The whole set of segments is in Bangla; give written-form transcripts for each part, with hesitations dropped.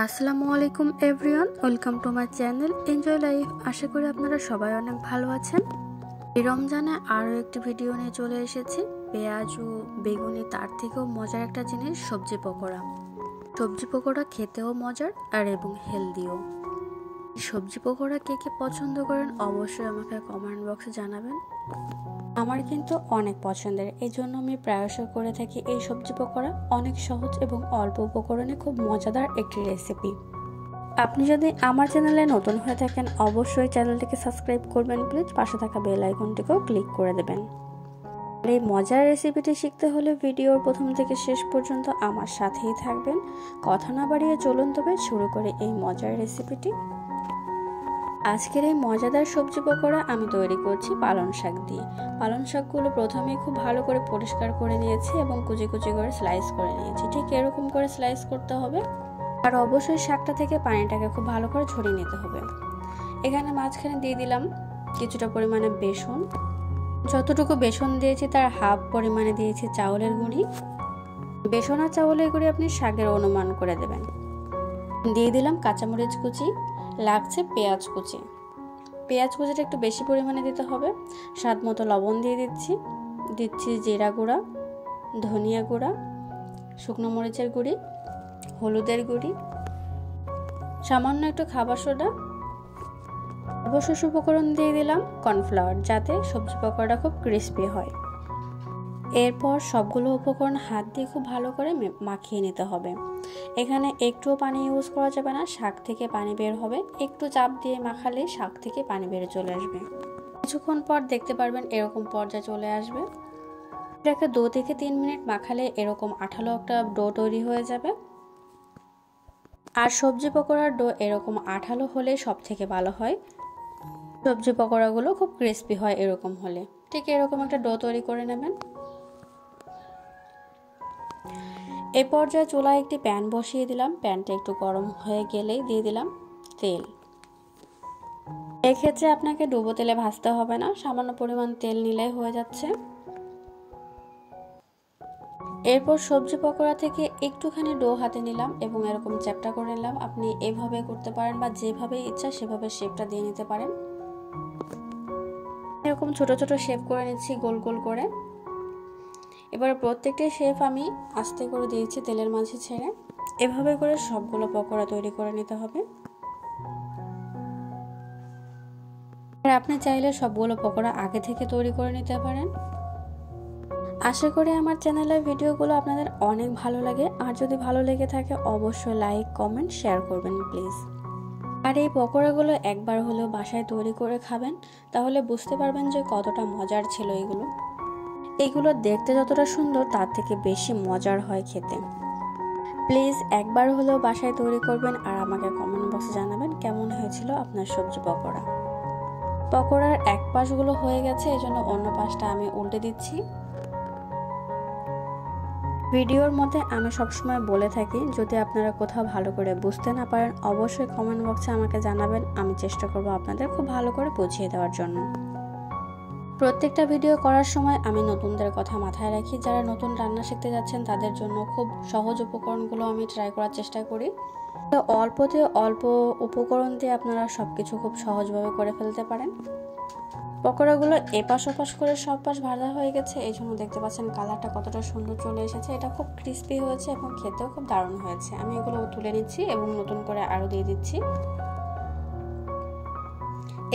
আসসালামু আলাইকুম everyone, welcome to my channel Enjoy Life. আশা করি আপনারা সবাই অনেক ভালো আছেন। এই রমজানে আরও একটি ভিডিও নিয়ে চলে এসেছি। পেঁয়াজ ও বেগুনি, তার থেকেও মজার একটা জিনিস সবজি পকোড়া। সবজি পকোড়া খেতেও মজার আর এবং হেলদিও। সবজি পকোড়া কে কে পছন্দ করেন অবশ্যই আমাকে কমেন্ট বক্সে জানাবেন। আমার কিন্তু অনেক পছন্দের, এই জন্য আমি প্রায়শই করে থাকি এই সবজি পকোড়া। অনেক সহজ এবং অল্প উপকরণে খুব মজাদার একটি রেসিপি। আপনি যদি আমার চ্যানেলে নতুন হয়ে থাকেন অবশ্যই চ্যানেলটিকে সাবস্ক্রাইব করবেন প্লিজ, পাশে থাকা বেল আইকনটিকেও ক্লিক করে দেবেন। আর এই মজার রেসিপিটি শিখতে হলে ভিডিওর প্রথম থেকে শেষ পর্যন্ত আমার সাথেই থাকবেন। কথা না বাড়িয়ে চলুন তবে শুরু করে এই মজার রেসিপিটি। আজকের এই মজাদার সবজি পকোড়া আমি তৈরি করছি পালং শাক দিয়ে। পালং শাকগুলো প্রথমেই খুব ভালো করে পরিষ্কার করে নিয়েছি এবং কুচি কুচি করে স্লাইস করে নিয়েছি। ঠিক এরকম করে স্লাইস করতে হবে। আর অবশ্যই শাকটা থেকে পানিটাকে খুব ভালো করে ঝরিয়ে নিতে হবে। এখানে মাঝখানে দিয়ে দিলাম কিছুটা পরিমাণে বেসন। যতটুকু বেসন দিয়েছি তার হাফ পরিমাণে দিয়েছি চাউলের গুঁড়ি। বেসন আর চাউলের গুঁড়ি আপনি শাকের অনুমান করে দেবেন। দিয়ে দিলাম কাঁচামরিচ কুচি, লাগছে পেঁয়াজ কুচি। পেঁয়াজ কুচিটা একটু বেশি পরিমাণে দিতে হবে। স্বাদ মতো লবণ দিয়ে দিচ্ছি জিরা গুঁড়া, ধনিয়া গুঁড়া, শুকনো মরিচের গুঁড়ি, হলুদের গুঁড়ি, সামান্য একটু খাবার সোডা। সর্বশেষ উপকরণ দিয়ে দিলাম কর্নফ্লাওয়ার, যাতে সবজি পকোড়াটা খুব ক্রিস্পি হয়। এরপর সবগুলো উপকরণ হাত দিয়ে খুব ভালো করে মাখিয়ে নিতে হবে। এখানে একটুও পানি ইউজ করা যাবে না, শাক থেকে পানি বের হবে। একটু চাপ দিয়ে মাখালে শাক থেকে পানি বের চলে আসবে। কিছুক্ষণ পর দেখতে পারবেন এরকম পর্যায়ে চলে আসবে। এটাকে 2 থেকে 3 মিনিট মাখালে এরকম আঠালো একটা ডো তৈরি হয়ে যাবে। আর সবজি পকোড়ার ডো এরকম আঠালো হলে সব থেকে ভালো হয়। সবজি পকোড়াগুলো খুব ক্রিস্পি হয় এরকম হলে। ঠিক এরকম একটা ডো তৈরি করে নেবেন। এ পর্যায়ে চুলায় একটি প্যান বসিয়ে দিলাম। প্যানটা একটু গরম হয়ে গেলেই দিয়ে দিলাম তেল। এক্ষেত্রে আপনাকে ডুবো তেলে ভাজতে হবে না, সামান্য পরিমাণ তেল নিলেই হয়ে যাচ্ছে। এরপর সবজি পকোড়া থেকে একটুখানি ডো হাতে নিলাম এবং এরকম চ্যাপটা করে নিলাম। আপনি এভাবে করতে পারেন বা যেভাবে ইচ্ছা সেভাবে শেপটা দিয়ে নিতে পারেন। এরকম ছোট ছোট শেপ করে নিচ্ছি গোল গোল করে। এবার প্রত্যেকটা শেপ আমি আস্তে করে দিয়েছি তেলের মাঝে ছেড়ে। এভাবে করে সবগুলো পকোড়া তৈরি করে নিতে হবে। আর আপনি চাইলে সবগুলো পকোড়া আগে থেকে তৈরি করে নিতে পারেন। আশা করি আমার চ্যানেলের ভিডিওগুলো আপনাদের অনেক ভালো লাগে। আর যদি ভালো লেগে থাকে অবশ্যই লাইক, কমেন্ট, শেয়ার করবেন প্লিজ। আর এই পকোড়াগুলো একবার হলেও বাসায় তৈরি করে খাবেন, তাহলে বুঝতে পারবেন যে কতটা মজার ছিল এগুলো দেখতে যতটা সুন্দর তার থেকে বেশি মজার হয় খেতে। প্লিজ একবার হলেও বাসায় তৈরি করবেন আর আমাকে কমেন্ট বক্সে জানাবেন কেমন হয়েছিল আপনার সবজি পকোড়া। পকোড়ার এক পাশগুলো হয়ে গেছে, এজন্য অন্য পাশটা আমি উল্টে দিচ্ছি। ভিডিওর মধ্যে আমি সবসময় বলে থাকি, যদি আপনারা কোথাও ভালো করে বুঝতে না পারেন অবশ্যই কমেন্ট বক্সে আমাকে জানাবেন। আমি চেষ্টা করব আপনাদের খুব ভালো করে বুঝিয়ে দেওয়ার জন্য। প্রত্যেকটা ভিডিও করার সময় আমি নতুনদের কথা মাথায় রাখি। যারা নতুন রান্না শিখতে যাচ্ছেন তাদের জন্য খুব সহজ উপকরণগুলো আমি ট্রাই করার চেষ্টা করি। তো অল্প উপকরণ দিয়ে আপনারা সবকিছু খুব সহজভাবে করে ফেলতে পারেন। পকোড়াগুলো এপাশ ওপাশ করে সব পাশ ভাজা হয়ে গেছে, এই জন্য দেখতে পাচ্ছেন কালারটা কতটা সুন্দর চলে এসেছে। এটা খুব ক্রিস্পি হয়েছে এবং খেতেও খুব দারুণ হয়েছে। আমি এগুলো তুলে নিচ্ছি এবং নতুন করে আরও দিয়ে দিচ্ছি।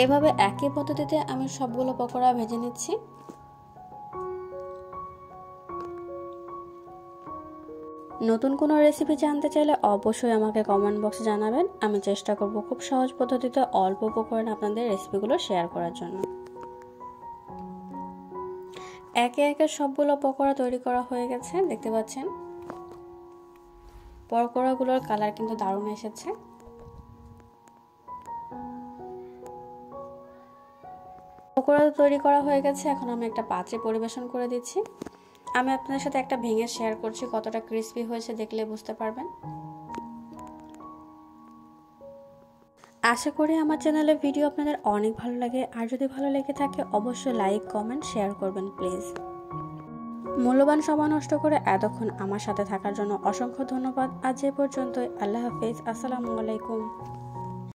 এভাবে একই পদ্ধতিতে আমি সবগুলো পকোড়া ভেজে নিচ্ছি। নতুন কোনো রেসিপি জানতে চাইলে অবশ্যই আমাকে কমেন্ট বক্সে জানাবেন। আমি চেষ্টা করব খুব সহজ পদ্ধতিতে অল্প উপকরণে আপনাদের রেসিপিগুলো শেয়ার করার জন্য। একে একে সবগুলো পকোড়া তৈরি করা হয়ে গেছে, দেখতে পাচ্ছেন পকোড়াগুলোর কালার কিন্তু দারুণ এসেছে। পকোড়া তৈরি করা হয়ে গেছে, এখন আমি একটা পাত্রে পরিবেশন করে দিচ্ছি। আমি আপনাদের সাথে একটা ভেঙে শেয়ার করছি, কতটা ক্রিস্পি হয়েছে দেখলে বুঝতে পারবেন। আশা করি আমার চ্যানেলের ভিডিও আপনাদের অনেক ভালো লাগে। আর যদি ভালো লেগে থাকে অবশ্যই লাইক, কমেন্ট, শেয়ার করবেন প্লিজ। মূল্যবান সময় নষ্ট করে এতক্ষণ আমার সাথে থাকার জন্য অসংখ্য ধন্যবাদ। আজ এ পর্যন্তই। আল্লাহ হাফেজ। আসসালামু আলাইকুম।